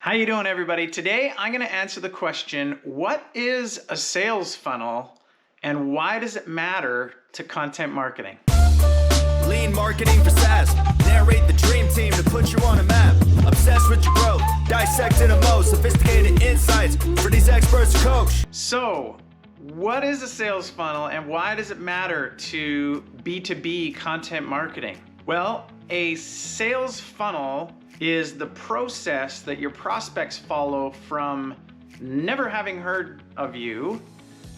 How you doing, everybody? Today I'm going to answer the question, what is a sales funnel and why does it matter to content marketing? Lean marketing for saas. Narrate the dream team to put you on a map. Obsessed with your growth. Dissecting the most sophisticated insights for these experts to coach. So, what is a sales funnel and why does it matter to B2B content marketing? Well, a sales funnel is the process that your prospects follow from never having heard of you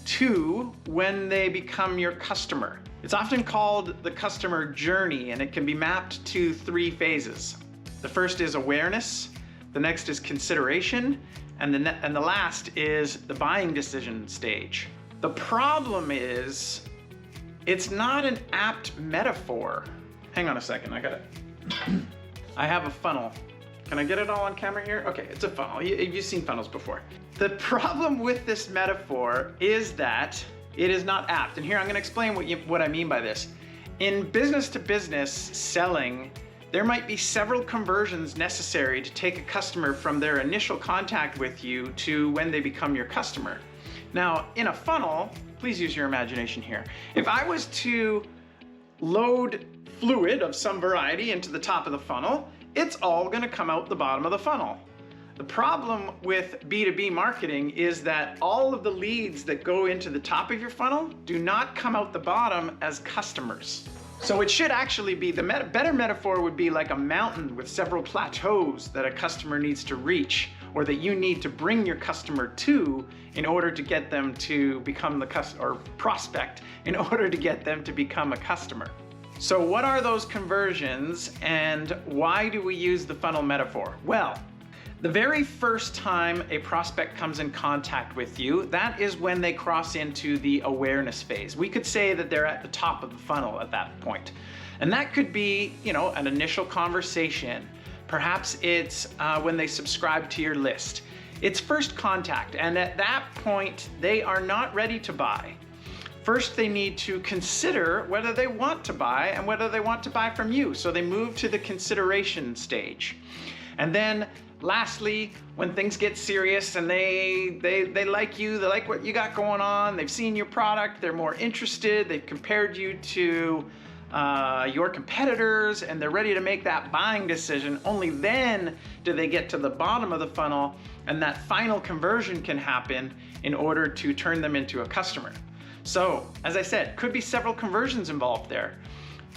to when they become your customer. It's often called the customer journey, and it can be mapped to 3 phases. The first is awareness, the next is consideration, and the last is the buying decision stage. The problem is, it's not an apt metaphor. Hang on a second, I have a funnel. Can I get it all on camera here? Okay, it's a funnel. You've seen funnels before. The problem with this metaphor is that it is not apt. And here I'm gonna explain what I mean by this. In business-to-business selling, there might be several conversions necessary to take a customer from their initial contact with you to when they become your customer. Now, in a funnel, please use your imagination here. If I was to load fluid of some variety into the top of the funnel, it's all gonna come out the bottom of the funnel. The problem with B2B marketing is that all of the leads that go into the top of your funnel do not come out the bottom as customers. So it should actually be, better metaphor would be like a mountain with several plateaus that a customer needs to reach, or that you need to bring your customer to in order to get them to become the customer, or prospect in order to get them to become a customer. So what are those conversions and why do we use the funnel metaphor? Well, the very first time a prospect comes in contact with you, that is when they cross into the awareness phase. We could say that they're at the top of the funnel at that point. And that could be, an initial conversation. Perhaps it's when they subscribe to your list. It's first contact, and at that point, they are not ready to buy. First, they need to consider whether they want to buy and whether they want to buy from you. So they move to the consideration stage. And then lastly, when things get serious and they like you, they like what you got going on, they've seen your product, they're more interested, they've compared you to your competitors, and they're ready to make that buying decision, only then do they get to the bottom of the funnel and that final conversion can happen in order to turn them into a customer. So, as I said, could be several conversions involved there.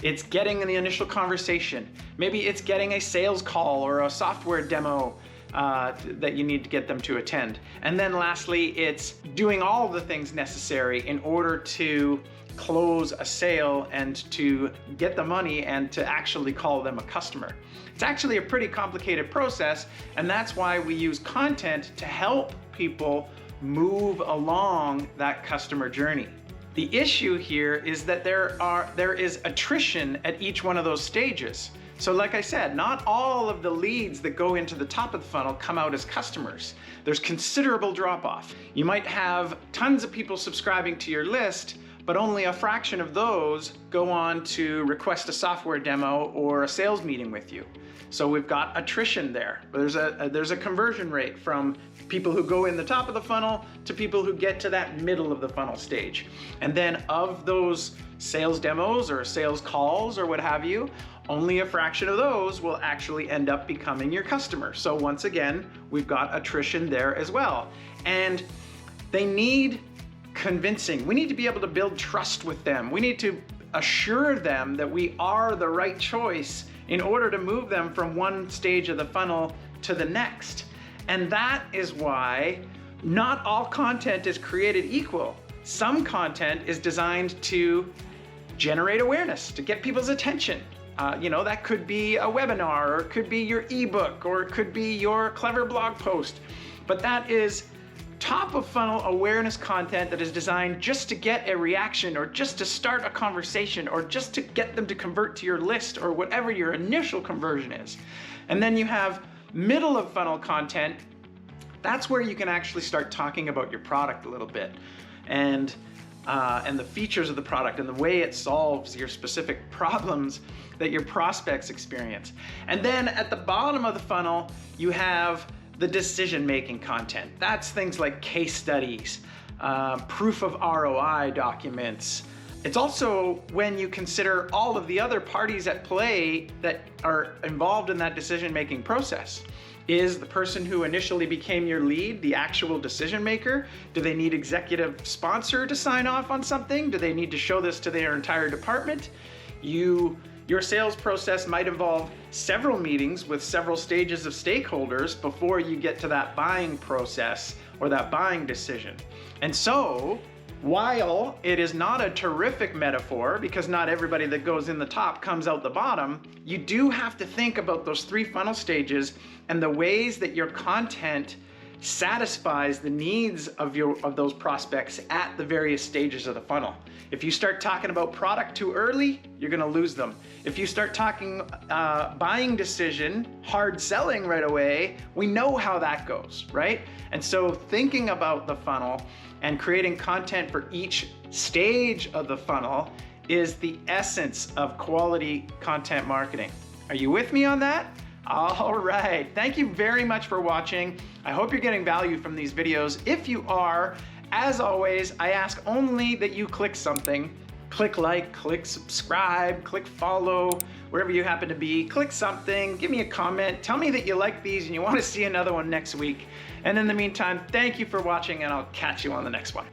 It's getting in the initial conversation. Maybe it's getting a sales call or a software demo that you need to get them to attend. And then lastly, it's doing all of the things necessary in order to close a sale and to get the money and to actually call them a customer. It's actually a pretty complicated process, and that's why we use content to help people move along that customer journey. The issue here is that there is attrition at each one of those stages. So like I said, not all of the leads that go into the top of the funnel come out as customers. There's considerable drop-off. You might have tons of people subscribing to your list, but only a fraction of those go on to request a software demo or a sales meeting with you. So we've got attrition there. There's a conversion rate from people who go in the top of the funnel to people who get to that middle of the funnel stage. And then of those sales demos or sales calls or what have you, only a fraction of those will actually end up becoming your customer. So once again, we've got attrition there as well. And they need convincing. We need to be able to build trust with them. We need to assure them that we are the right choice in order to move them from one stage of the funnel to the next. And that is why not all content is created equal. Some content is designed to generate awareness, to get people's attention. That could be a webinar, or it could be your ebook, or it could be your clever blog post. But that is top of funnel awareness content that is designed just to get a reaction, or just to start a conversation, or just to get them to convert to your list, or whatever your initial conversion is. And then you have middle of funnel content. That's where you can actually start talking about your product a little bit and the features of the product and the way it solves your specific problems that your prospects experience. And then at the bottom of the funnel, you have the decision-making content. That's things like case studies, proof of ROI documents. It's also when you consider all of the other parties at play that are involved in that decision-making process. Is the person who initially became your lead the actual decision maker? Do they need executive sponsor to sign off on something? Do they need to show this to their entire department? Your sales process might involve several meetings with several stages of stakeholders before you get to that buying process or that buying decision. And so, while it is not a terrific metaphor, because not everybody that goes in the top comes out the bottom, you do have to think about those 3 funnel stages and the ways that your content satisfies the needs of those prospects at the various stages of the funnel. If you start talking about product too early, you're gonna lose them. If you start talking buying decision, hard selling right away, we know how that goes, right? And so thinking about the funnel and creating content for each stage of the funnel is the essence of quality content marketing. Are you with me on that? All right, thank you very much for watching. I hope you're getting value from these videos. If you are, as always, I ask only that you click something. Click like, click subscribe, click follow, wherever you happen to be. Click something, give me a comment, tell me that you like these and you want to see another one next week. And in the meantime, thank you for watching and I'll catch you on the next one.